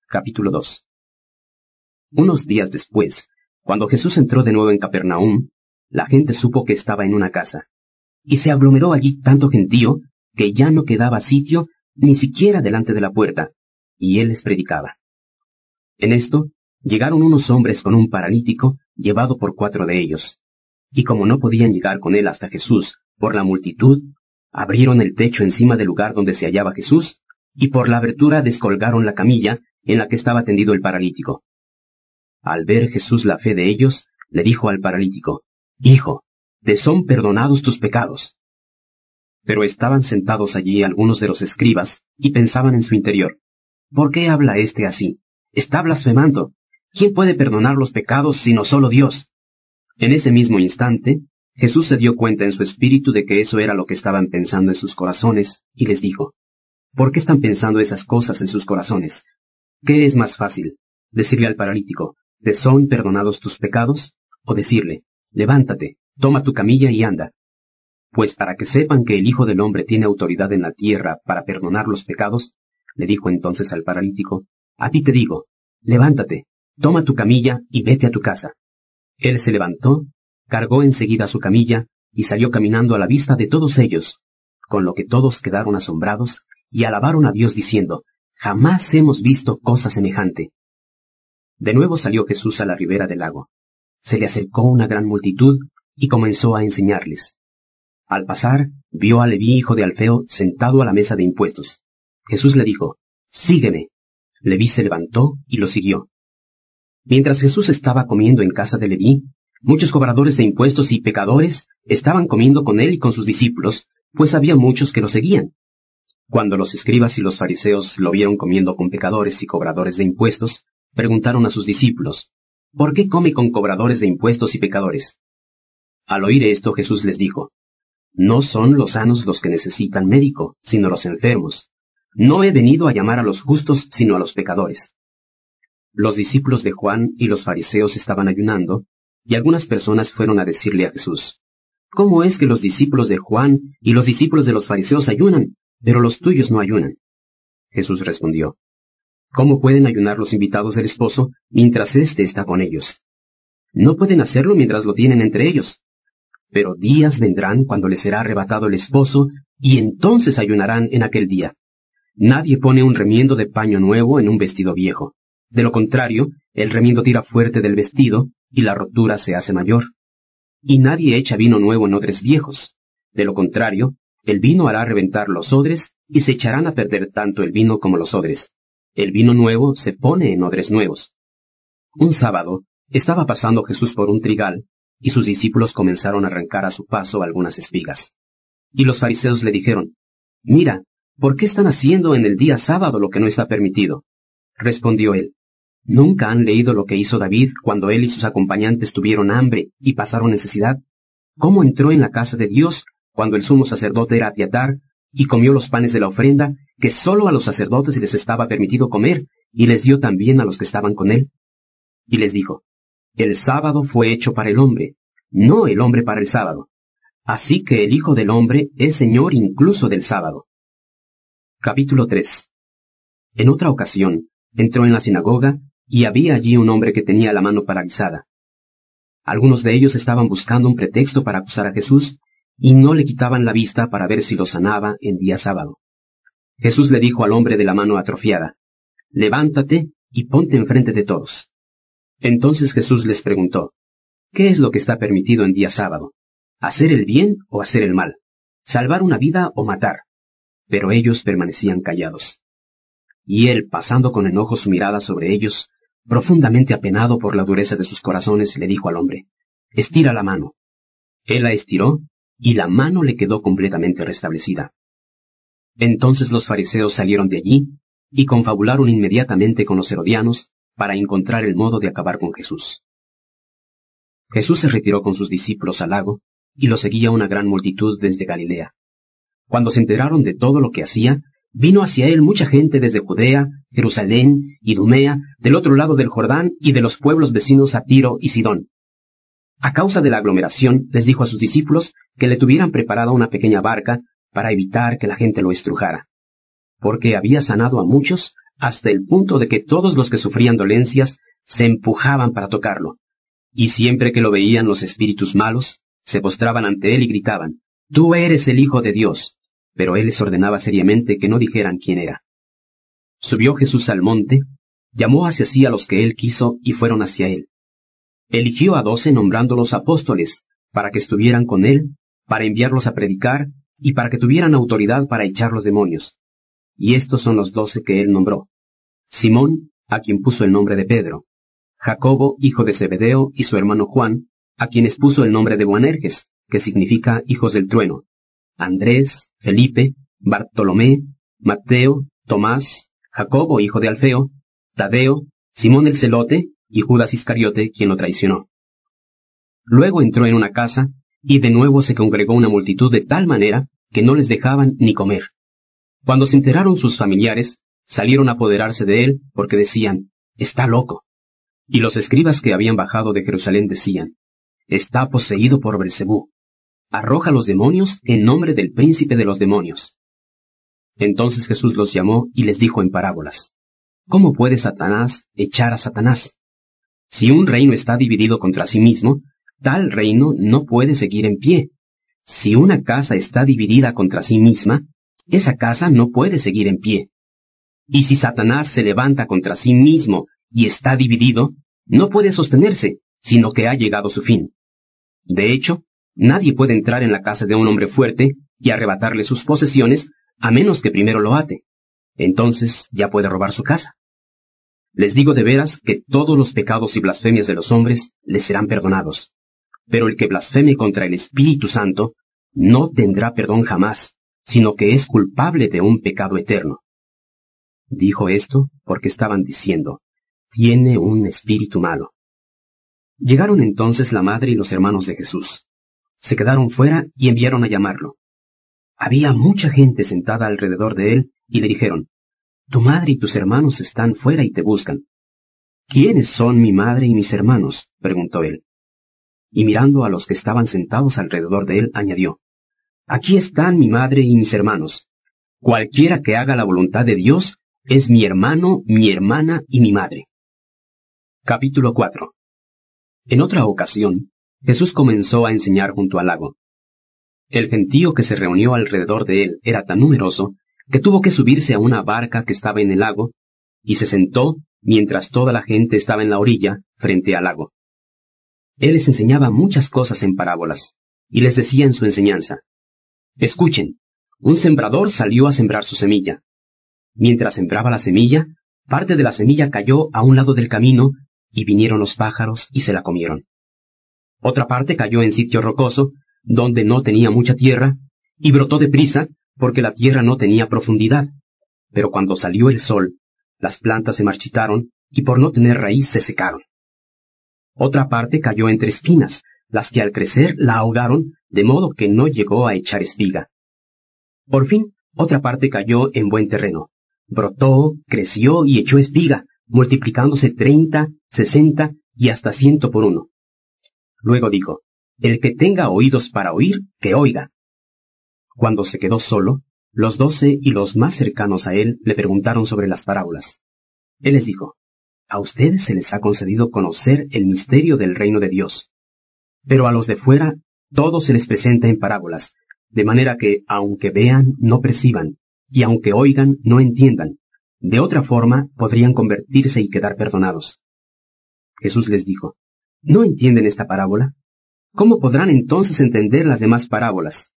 Capítulo 2. Unos días después, cuando Jesús entró de nuevo en Capernaum, la gente supo que estaba en una casa, y se aglomeró allí tanto gentío que ya no quedaba sitio ni siquiera delante de la puerta, y él les predicaba. En esto, llegaron unos hombres con un paralítico, llevado por 4 de ellos, y como no podían llegar con él hasta Jesús por la multitud, abrieron el techo encima del lugar donde se hallaba Jesús, y por la abertura descolgaron la camilla en la que estaba tendido el paralítico. Al ver Jesús la fe de ellos, le dijo al paralítico: «Hijo, te son perdonados tus pecados». Pero estaban sentados allí algunos de los escribas, y pensaban en su interior: «¿Por qué habla éste así? Está blasfemando. ¿Quién puede perdonar los pecados sino solo Dios?». En ese mismo instante, Jesús se dio cuenta en su espíritu de que eso era lo que estaban pensando en sus corazones, y les dijo: «¿Por qué están pensando esas cosas en sus corazones? ¿Qué es más fácil? ¿Decirle al paralítico: ¿te son perdonados tus pecados? ¿O decirle: levántate, toma tu camilla y anda? Pues para que sepan que el Hijo del Hombre tiene autoridad en la tierra para perdonar los pecados», le dijo entonces al paralítico: «A ti te digo, levántate, toma tu camilla y vete a tu casa». Él se levantó, cargó enseguida su camilla, y salió caminando a la vista de todos ellos, con lo que todos quedaron asombrados, y alabaron a Dios diciendo: «Jamás hemos visto cosa semejante». De nuevo salió Jesús a la ribera del lago. Se le acercó una gran multitud, y comenzó a enseñarles. Al pasar, vio a Leví, hijo de Alfeo, sentado a la mesa de impuestos. Jesús le dijo: «Sígueme». Leví se levantó y lo siguió. Mientras Jesús estaba comiendo en casa de Leví, muchos cobradores de impuestos y pecadores estaban comiendo con él y con sus discípulos, pues había muchos que lo seguían. Cuando los escribas y los fariseos lo vieron comiendo con pecadores y cobradores de impuestos, preguntaron a sus discípulos: «¿Por qué come con cobradores de impuestos y pecadores?». Al oír esto, Jesús les dijo: «No son los sanos los que necesitan médico, sino los enfermos. No he venido a llamar a los justos, sino a los pecadores». Los discípulos de Juan y los fariseos estaban ayunando, y algunas personas fueron a decirle a Jesús: «¿Cómo es que los discípulos de Juan y los discípulos de los fariseos ayunan, pero los tuyos no ayunan?» Jesús respondió: «¿Cómo pueden ayunar los invitados del esposo mientras éste está con ellos? No pueden hacerlo mientras lo tienen entre ellos. Pero días vendrán cuando les será arrebatado el esposo, y entonces ayunarán en aquel día. Nadie pone un remiendo de paño nuevo en un vestido viejo. De lo contrario, el remiendo tira fuerte del vestido, y la rotura se hace mayor. Y nadie echa vino nuevo en odres viejos. De lo contrario, el vino hará reventar los odres, y se echarán a perder tanto el vino como los odres. El vino nuevo se pone en odres nuevos». Un sábado, estaba pasando Jesús por un trigal, y sus discípulos comenzaron a arrancar a su paso algunas espigas. Y los fariseos le dijeron: «Mira, ¿por qué están haciendo en el día sábado lo que no está permitido?». Respondió él: «¿Nunca han leído lo que hizo David cuando él y sus acompañantes tuvieron hambre y pasaron necesidad? ¿Cómo entró en la casa de Dios cuando el sumo sacerdote era Abiatar, y comió los panes de la ofrenda, que sólo a los sacerdotes les estaba permitido comer, y les dio también a los que estaban con él? Y les dijo: el sábado fue hecho para el hombre, no el hombre para el sábado. Así que el Hijo del Hombre es Señor incluso del sábado». Capítulo 3. En otra ocasión, entró en la sinagoga, y había allí un hombre que tenía la mano paralizada. Algunos de ellos estaban buscando un pretexto para acusar a Jesús, y no le quitaban la vista para ver si lo sanaba en día sábado. Jesús le dijo al hombre de la mano atrofiada: «Levántate y ponte enfrente de todos». Entonces Jesús les preguntó: «¿Qué es lo que está permitido en día sábado? ¿Hacer el bien o hacer el mal? ¿Salvar una vida o matar?». Pero ellos permanecían callados. Y él, pasando con enojo su mirada sobre ellos, profundamente apenado por la dureza de sus corazones, le dijo al hombre: «Estira la mano». Él la estiró, y la mano le quedó completamente restablecida. Entonces los fariseos salieron de allí, y confabularon inmediatamente con los herodianos, para encontrar el modo de acabar con Jesús. Jesús se retiró con sus discípulos al lago, y lo seguía una gran multitud desde Galilea. Cuando se enteraron de todo lo que hacía, vino hacia él mucha gente desde Judea, Jerusalén, Idumea, del otro lado del Jordán y de los pueblos vecinos a Tiro y Sidón. A causa de la aglomeración, les dijo a sus discípulos que le tuvieran preparada una pequeña barca para evitar que la gente lo estrujara. Porque había sanado a muchos, hasta el punto de que todos los que sufrían dolencias se empujaban para tocarlo. Y siempre que lo veían los espíritus malos, se postraban ante él y gritaban, «Tú eres el Hijo de Dios». Pero él les ordenaba seriamente que no dijeran quién era. Subió Jesús al monte, llamó hacia sí a los que él quiso y fueron hacia él. Eligió a 12 nombrándolos apóstoles, para que estuvieran con él, para enviarlos a predicar y para que tuvieran autoridad para echar los demonios. Y estos son los 12 que él nombró: Simón, a quien puso el nombre de Pedro; Jacobo, hijo de Zebedeo, y su hermano Juan, a quienes puso el nombre de Boanerges, que significa hijos del trueno; Andrés, Felipe, Bartolomé, Mateo, Tomás, Jacobo, hijo de Alfeo, Tadeo, Simón el celote, y Judas Iscariote, quien lo traicionó. Luego entró en una casa, y de nuevo se congregó una multitud de tal manera que no les dejaban ni comer. Cuando se enteraron sus familiares, salieron a apoderarse de él, porque decían, «Está loco». Y los escribas que habían bajado de Jerusalén decían, «Está poseído por Beelzebú. Arroja los demonios en nombre del príncipe de los demonios». Entonces Jesús los llamó y les dijo en parábolas, «¿Cómo puede Satanás echar a Satanás? Si un reino está dividido contra sí mismo, tal reino no puede seguir en pie. Si una casa está dividida contra sí misma, esa casa no puede seguir en pie. Y si Satanás se levanta contra sí mismo y está dividido, no puede sostenerse, sino que ha llegado su fin. De hecho, nadie puede entrar en la casa de un hombre fuerte y arrebatarle sus posesiones, a menos que primero lo ate. Entonces ya puede robar su casa. Les digo de veras que todos los pecados y blasfemias de los hombres les serán perdonados. Pero el que blasfeme contra el Espíritu Santo no tendrá perdón jamás, sino que es culpable de un pecado eterno. Dijo esto porque estaban diciendo, «Tiene un espíritu malo». Llegaron entonces la madre y los hermanos de Jesús. Se quedaron fuera y enviaron a llamarlo. Había mucha gente sentada alrededor de él y le dijeron, «Tu madre y tus hermanos están fuera y te buscan». «¿Quiénes son mi madre y mis hermanos?», preguntó él. Y mirando a los que estaban sentados alrededor de él, añadió, «Aquí están mi madre y mis hermanos. Cualquiera que haga la voluntad de Dios es mi hermano, mi hermana y mi madre». Capítulo 4. En otra ocasión, Jesús comenzó a enseñar junto al lago. El gentío que se reunió alrededor de él era tan numeroso que tuvo que subirse a una barca que estaba en el lago, y se sentó mientras toda la gente estaba en la orilla, frente al lago. Él les enseñaba muchas cosas en parábolas, y les decía en su enseñanza, «Escuchen, un sembrador salió a sembrar su semilla. Mientras sembraba la semilla, parte de la semilla cayó a un lado del camino, y vinieron los pájaros y se la comieron. Otra parte cayó en sitio rocoso, donde no tenía mucha tierra, y brotó deprisa, porque la tierra no tenía profundidad. Pero cuando salió el sol, las plantas se marchitaron, y por no tener raíz se secaron. Otra parte cayó entre espinas, las que al crecer la ahogaron, de modo que no llegó a echar espiga. Por fin, otra parte cayó en buen terreno. Brotó, creció y echó espiga, multiplicándose 30, 60 y hasta 100 por uno. Luego dijo, «El que tenga oídos para oír, que oiga». Cuando se quedó solo, los 12 y los más cercanos a él le preguntaron sobre las parábolas. Él les dijo, «A ustedes se les ha concedido conocer el misterio del reino de Dios. Pero a los de fuera, todo se les presenta en parábolas, de manera que, aunque vean, no perciban, y aunque oigan, no entiendan. De otra forma, podrían convertirse y quedar perdonados». Jesús les dijo, «¿No entienden esta parábola? ¿Cómo podrán entonces entender las demás parábolas?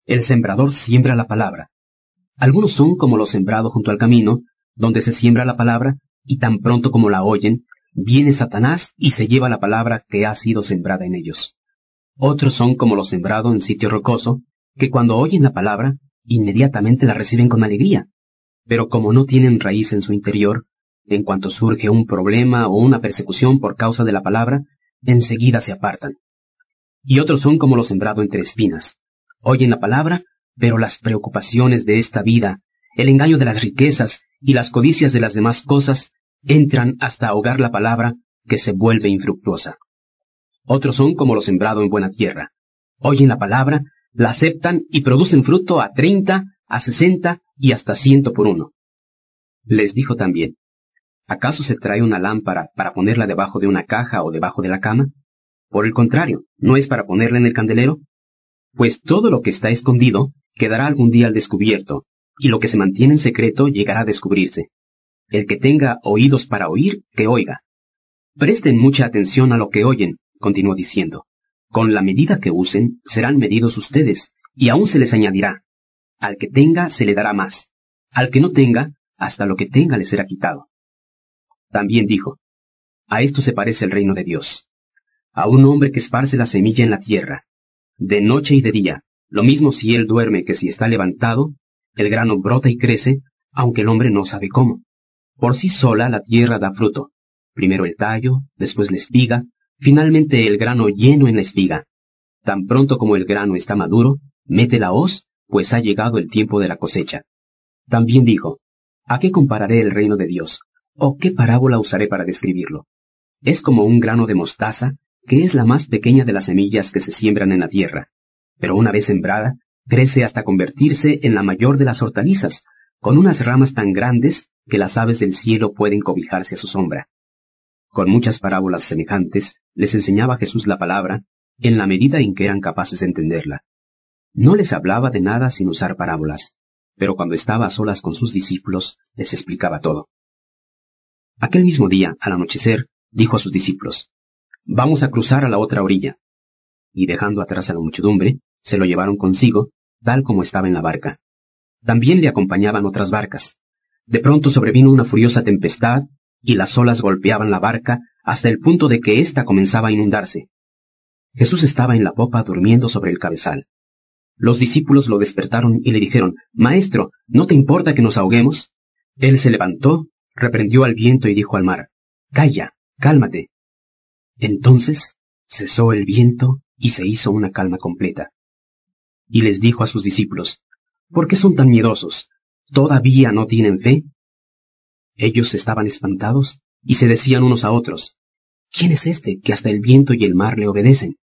El sembrador siembra la palabra. Algunos son como lo sembrado junto al camino, donde se siembra la palabra, y tan pronto como la oyen, viene Satanás y se lleva la palabra que ha sido sembrada en ellos. Otros son como lo sembrado en sitio rocoso, que cuando oyen la palabra, inmediatamente la reciben con alegría. Pero como no tienen raíz en su interior, en cuanto surge un problema o una persecución por causa de la palabra, enseguida se apartan. Y otros son como lo sembrado entre espinas. Oyen la palabra, pero las preocupaciones de esta vida, el engaño de las riquezas y las codicias de las demás cosas entran hasta ahogar la palabra, que se vuelve infructuosa. Otros son como lo sembrado en buena tierra. Oyen la palabra, la aceptan y producen fruto a 30, a 60 y hasta 100 por uno. Les dijo también, ¿acaso se trae una lámpara para ponerla debajo de una caja o debajo de la cama? Por el contrario, ¿no es para ponerla en el candelero? Pues todo lo que está escondido quedará algún día al descubierto, y lo que se mantiene en secreto llegará a descubrirse. El que tenga oídos para oír, que oiga. Presten mucha atención a lo que oyen, continuó diciendo. Con la medida que usen, serán medidos ustedes, y aún se les añadirá. Al que tenga, se le dará más. Al que no tenga, hasta lo que tenga le será quitado. También dijo, a esto se parece el reino de Dios. A un hombre que esparce la semilla en la tierra, de noche y de día, lo mismo si él duerme que si está levantado, el grano brota y crece, aunque el hombre no sabe cómo. Por sí sola la tierra da fruto, primero el tallo, después la espiga, finalmente el grano lleno en la espiga. Tan pronto como el grano está maduro, mete la hoz, pues ha llegado el tiempo de la cosecha. También dijo, ¿a qué compararé el reino de Dios? ¿O qué parábola usaré para describirlo? Es como un grano de mostaza, que es la más pequeña de las semillas que se siembran en la tierra. Pero una vez sembrada, crece hasta convertirse en la mayor de las hortalizas, con unas ramas tan grandes que las aves del cielo pueden cobijarse a su sombra. Con muchas parábolas semejantes, les enseñaba Jesús la palabra, en la medida en que eran capaces de entenderla. No les hablaba de nada sin usar parábolas, pero cuando estaba a solas con sus discípulos, les explicaba todo. Aquel mismo día, al anochecer, dijo a sus discípulos, «Vamos a cruzar a la otra orilla». Y dejando atrás a la muchedumbre, se lo llevaron consigo, tal como estaba en la barca. También le acompañaban otras barcas. De pronto sobrevino una furiosa tempestad, y las olas golpeaban la barca hasta el punto de que ésta comenzaba a inundarse. Jesús estaba en la popa durmiendo sobre el cabezal. Los discípulos lo despertaron y le dijeron, «Maestro, ¿no te importa que nos ahoguemos?» Él se levantó, reprendió al viento y dijo al mar, «Calla, cálmate». Entonces cesó el viento y se hizo una calma completa. Y les dijo a sus discípulos, «¿Por qué son tan miedosos? ¿Todavía no tienen fe?» Ellos estaban espantados y se decían unos a otros, «¿Quién es este que hasta el viento y el mar le obedecen?»